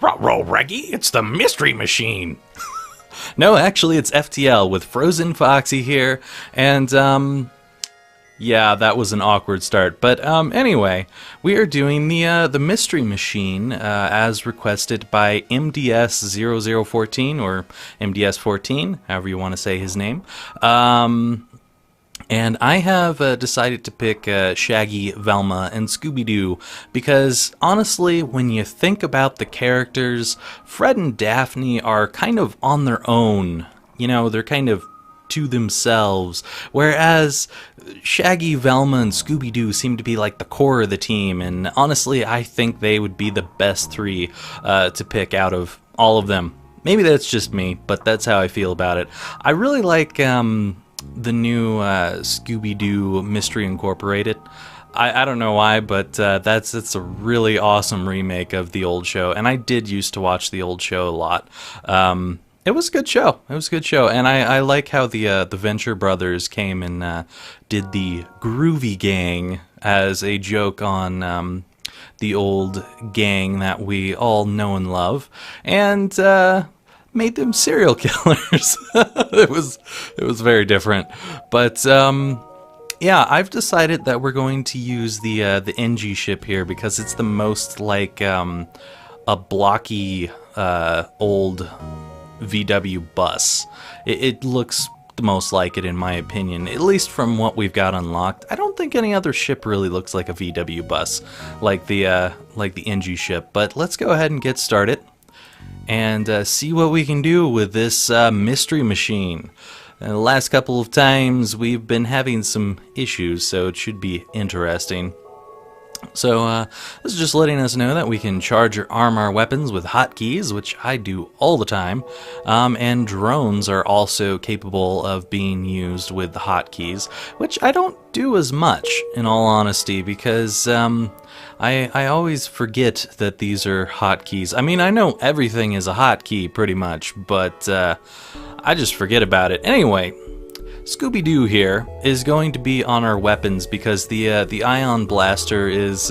Ruh-roh, Reggie, it's the Mystery Machine. No, actually, it's FTL with Frozen Foxy here, and, yeah, that was an awkward start. But, anyway, we are doing the Mystery Machine, as requested by MDS0014, or MDS14, however you want to say his name. And I have decided to pick Shaggy, Velma, and Scooby-Doo because, honestly, when you think about the characters, Fred and Daphne are kind of on their own. You know, they're kind of to themselves, whereas Shaggy, Velma, and Scooby-Doo seem to be like the core of the team, and honestly, I think they would be the best three to pick out of all of them. Maybe that's just me, but that's how I feel about it. I really like the new Scooby-Doo Mystery Incorporated. I don't know why, but it's a really awesome remake of the old show, and I did used to watch the old show a lot. It was a good show. It was a good show, and I like how the Venture Brothers came and did the Groovy Gang as a joke on the old gang that we all know and love, and made them serial killers. It was very different, but yeah, I've decided that we're going to use the NG ship here because it's the most like a blocky old VW bus. It looks the most like it, in my opinion, at least from what we've got unlocked. I don't think any other ship really looks like a VW bus like the NG ship, but let's go ahead and get started and see what we can do with this Mystery Machine. The last couple of times we've been having some issues, so it should be interesting. So this is just letting us know that we can charge or arm our weapons with hotkeys, which I do all the time, and drones are also capable of being used with the hotkeys, which I don't do as much, in all honesty, because I always forget that these are hotkeys. I mean, I know everything is a hotkey pretty much, but I just forget about it. Anyway, Scooby-Doo here is going to be on our weapons because the ion blaster is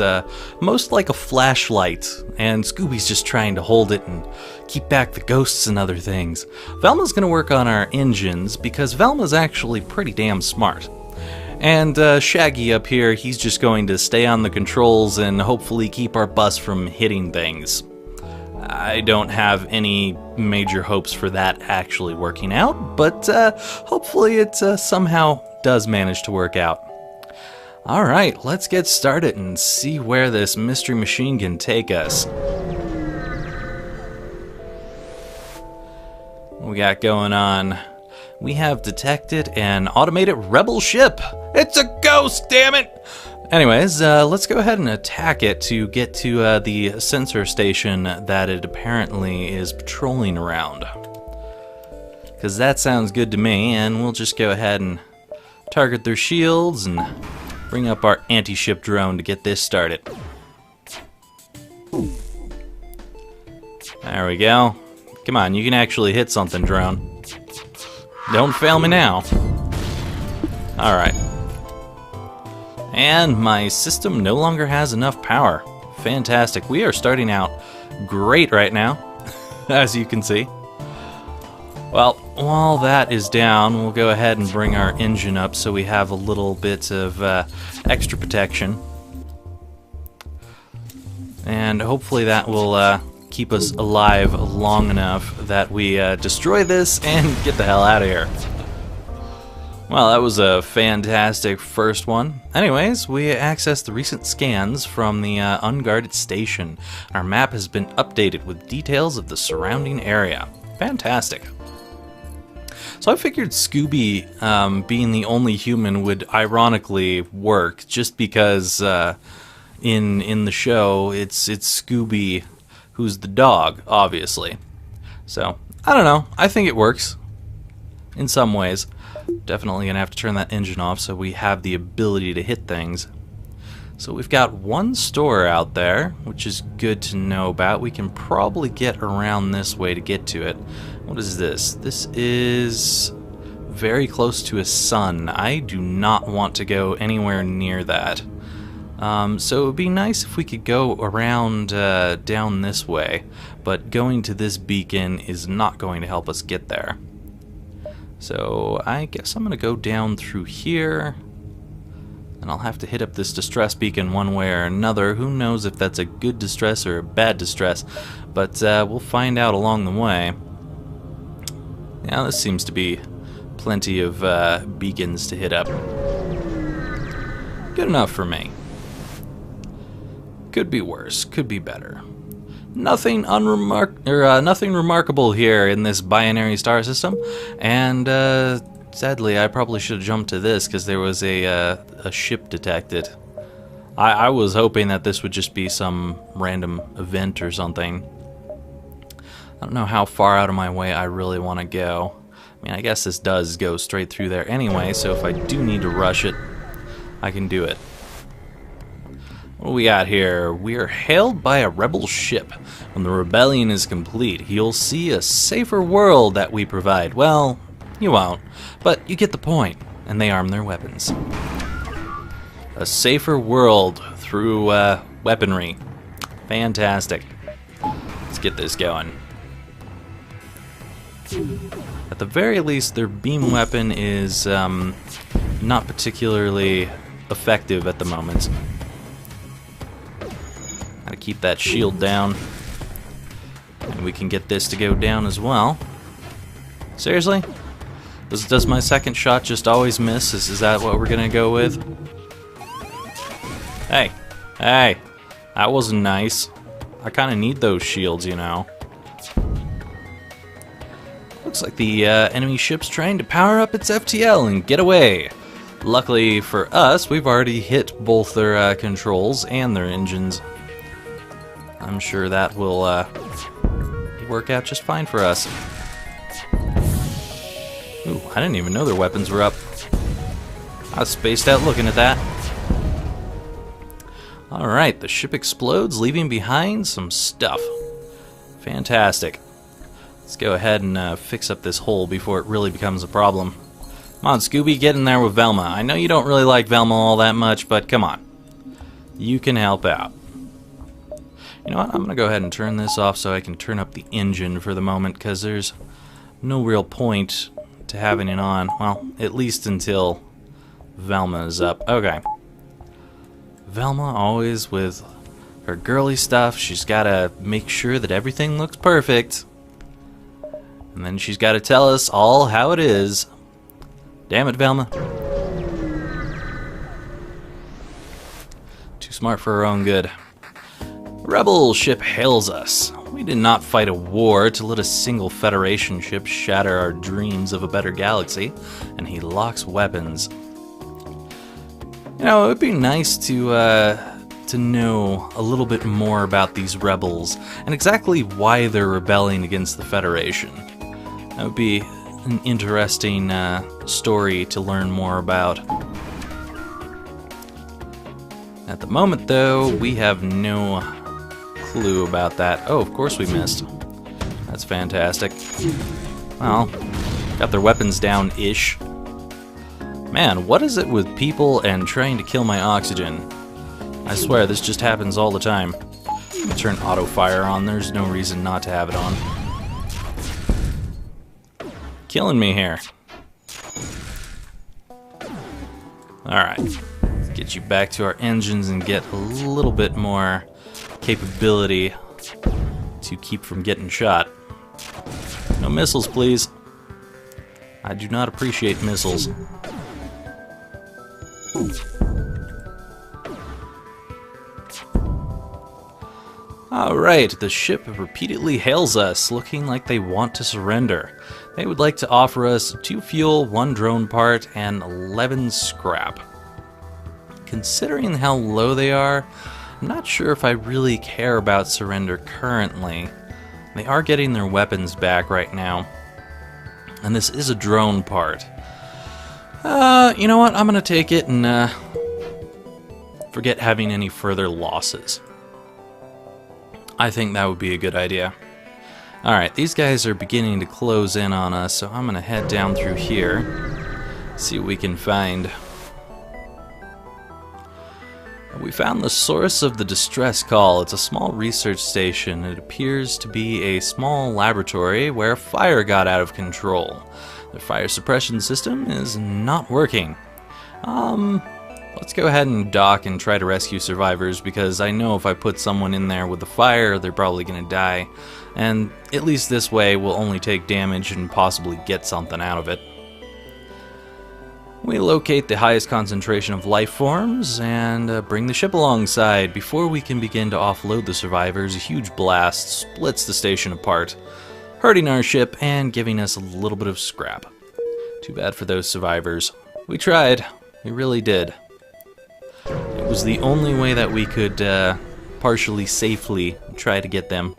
most like a flashlight, and Scooby's just trying to hold it and keep back the ghosts and other things. Velma's going to work on our engines because Velma's actually pretty damn smart. And Shaggy up here, he's just going to stay on the controls and hopefully keep our bus from hitting things. I don't have any major hopes for that actually working out, but hopefully it somehow does manage to work out. Alright, let's get started and see where this Mystery Machine can take us. What we got going on? We have detected an automated rebel ship. It's a ghost, damn it! Anyways, let's go ahead and attack it to get to the sensor station that it apparently is patrolling around. Because that sounds good to me, and we'll just go ahead and target their shields and bring up our anti-ship drone to get this started. There we go. Come on, you can actually hit something, drone. Don't fail me now. Alright. And my system no longer has enough power. Fantastic. We are starting out great right now, as you can see. Well, while that is down, we'll go ahead and bring our engine up so we have a little bit of extra protection. And hopefully that will keep us alive long enough that we destroy this and get the hell out of here. Well, that was a fantastic first one. Anyways, we accessed the recent scans from the unguarded station. Our map has been updated with details of the surrounding area. Fantastic. So I figured Scooby being the only human would ironically work, just because in the show it's Scooby who's the dog, obviously. So, I don't know. I think it works in some ways. Definitely gonna have to turn that engine off so we have the ability to hit things. So we've got one store out there, which is good to know about. We can probably get around this way to get to it. What is this? This is very close to a sun. I do not want to go anywhere near that. So it would be nice if we could go around down this way, but going to this beacon is not going to help us get there. So I guess I'm going to go down through here, and I'll have to hit up this distress beacon one way or another. Who knows if that's a good distress or a bad distress, but we'll find out along the way. Now this seems to be plenty of beacons to hit up. Good enough for me. Could be worse, could be better. Nothing remarkable here in this binary star system, and sadly I probably should have jumped to this because there was a ship detected. I was hoping that this would just be some random event or something. I don't know how far out of my way I really want to go. I mean, I guess this does go straight through there anyway, so if I do need to rush it, I can do it. What do we got here? We are hailed by a rebel ship. When the rebellion is complete, you'll see a safer world that we provide. Well, you won't, but you get the point, and they arm their weapons. A safer world through weaponry. Fantastic. Let's get this going. At the very least, their beam weapon is not particularly effective at the moment. Gotta keep that shield down. And we can get this to go down as well. Seriously? Does my second shot just always miss? Is that what we're gonna go with? Hey. Hey. That wasn't nice. I kinda need those shields, you know. Looks like the enemy ship's trying to power up its FTL and get away. Luckily for us, we've already hit both their controls and their engines. I'm sure that will work out just fine for us. Ooh, I didn't even know their weapons were up. I was spaced out looking at that. Alright, the ship explodes, leaving behind some stuff. Fantastic. Let's go ahead and fix up this hole before it really becomes a problem. Come on, Scooby, get in there with Velma. I know you don't really like Velma all that much, but come on. You can help out. You know what? I'm going to go ahead and turn this off so I can turn up the engine for the moment, because there's no real point to having it on. Well, at least until Velma is up. Okay. Velma always with her girly stuff. She's got to make sure that everything looks perfect. And then she's got to tell us all how it is. Damn it, Velma. Too smart for her own good. Rebel ship hails us. We did not fight a war to let a single Federation ship shatter our dreams of a better galaxy, and he locks weapons. You know, it would be nice to know a little bit more about these rebels and exactly why they're rebelling against the Federation. That would be an interesting story to learn more about. At the moment, though, we have no clue about that. Oh, of course we missed. That's fantastic. Well, got their weapons down-ish. Man, what is it with people and trying to kill my oxygen? I swear, this just happens all the time. I'm gonna turn auto fire on. There's no reason not to have it on. Killing me here. Alright. Let's get you back to our engines and get a little bit more capability to keep from getting shot. No missiles, please. I do not appreciate missiles. Alright, the ship repeatedly hails us, looking like they want to surrender. They would like to offer us 2 fuel, 1 drone part, and 11 scrap. Considering how low they are, I'm not sure if I really care about surrender currently. They are getting their weapons back right now. And this is a drone part. You know what? I'm gonna take it and forget having any further losses. I think that would be a good idea. Alright, these guys are beginning to close in on us, so I'm gonna head down through here, see what we can find. We found the source of the distress call. It's a small research station. It appears to be a small laboratory where fire got out of control. The fire suppression system is not working. Let's go ahead and dock and try to rescue survivors, because I know if I put someone in there with the fire, they're probably going to die. And at least this way, we'll only take damage and possibly get something out of it. We locate the highest concentration of life forms and bring the ship alongside. Before we can begin to offload the survivors, a huge blast splits the station apart, hurting our ship and giving us a little bit of scrap. Too bad for those survivors. We tried. We really did. It was the only way that we could partially safely try to get them.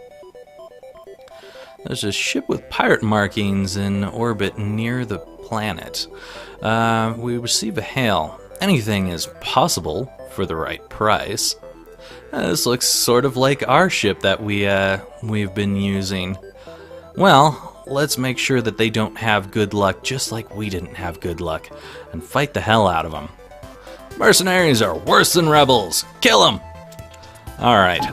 There's a ship with pirate markings in orbit near the planet. We receive a hail. Anything is possible for the right price. This looks sort of like our ship that we've been using. Well, let's make sure that they don't have good luck just like we didn't have good luck, and fight the hell out of them. Mercenaries are worse than rebels. Kill them! Alright.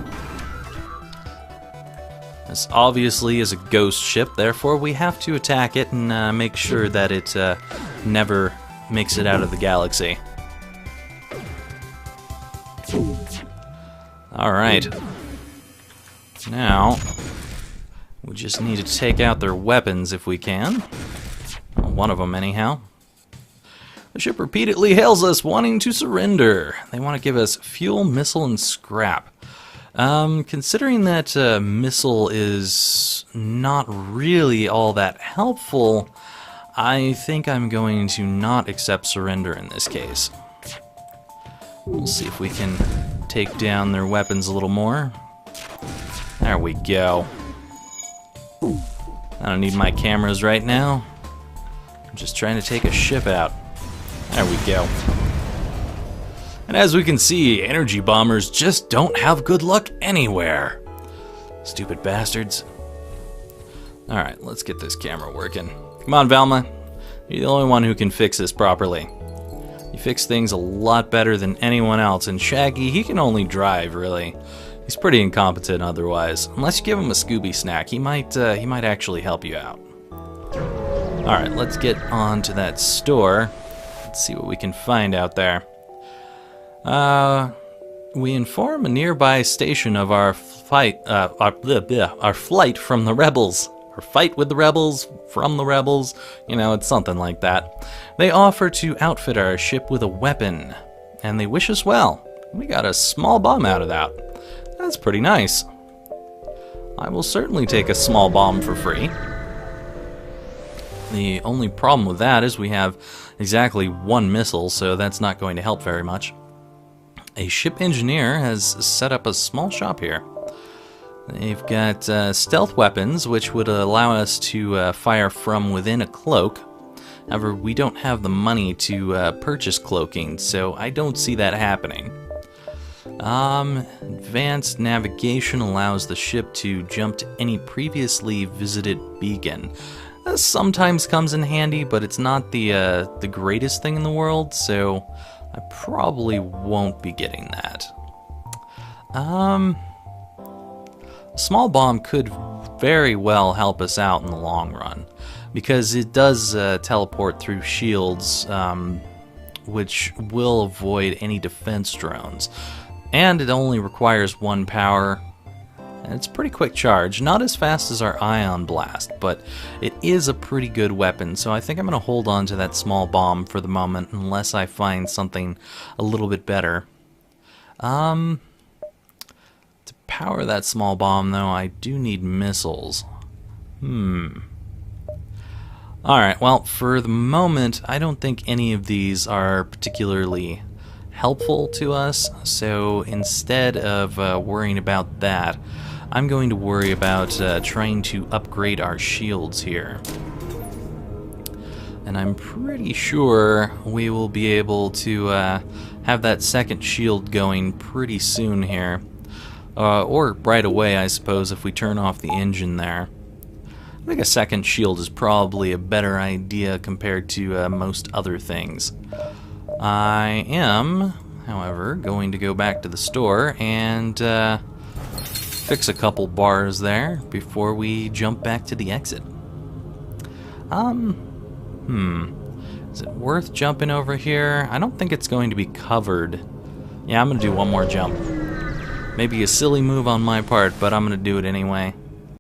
This obviously is a ghost ship, therefore we have to attack it and make sure that it never makes it out of the galaxy. Alright. Now, we just need to take out their weapons if we can. Well, one of them anyhow. The ship repeatedly hails us, wanting to surrender. They want to give us fuel, missile, and scrap. Considering that missile is not really all that helpful, I think I'm going to not accept surrender in this case. We'll see if we can take down their weapons a little more. There we go. I don't need my cameras right now. I'm just trying to take a ship out. There we go. And as we can see, energy bombers just don't have good luck anywhere. Stupid bastards. Alright, let's get this camera working. Come on, Velma. You're the only one who can fix this properly. You fix things a lot better than anyone else, and Shaggy, he can only drive, really. He's pretty incompetent otherwise. Unless you give him a Scooby snack, he might actually help you out. Alright, let's get on to that store. Let's see what we can find out there. We inform a nearby station of our flight from the rebels. Or fight with the rebels, from the rebels, you know, it's something like that. They offer to outfit our ship with a weapon, and they wish us well. We got a small bomb out of that. That's pretty nice. I will certainly take a small bomb for free. The only problem with that is we have exactly one missile, so that's not going to help very much. A ship engineer has set up a small shop here. They've got stealth weapons, which would allow us to fire from within a cloak. However, we don't have the money to purchase cloaking, so I don't see that happening. Advanced navigation allows the ship to jump to any previously visited beacon. This sometimes comes in handy, but it's not the greatest thing in the world, so I probably won't be getting that. A small bomb could very well help us out in the long run, because it does teleport through shields, which will avoid any defense drones. And it only requires one power. And it's a pretty quick charge, not as fast as our ion blast, but it is a pretty good weapon, so I think I'm going to hold on to that small bomb for the moment unless I find something a little bit better. To power that small bomb, though, I do need missiles. Alright, well, for the moment, I don't think any of these are particularly helpful to us, so instead of worrying about that, I'm going to worry about trying to upgrade our shields here. And I'm pretty sure we will be able to have that second shield going pretty soon here. Or right away, I suppose, if we turn off the engine there. I think a second shield is probably a better idea compared to most other things. I am, however, going to go back to the store and fix a couple bars there before we jump back to the exit. Is it worth jumping over here? I don't think it's going to be covered. Yeah, I'm going to do one more jump. Maybe a silly move on my part, but I'm going to do it anyway.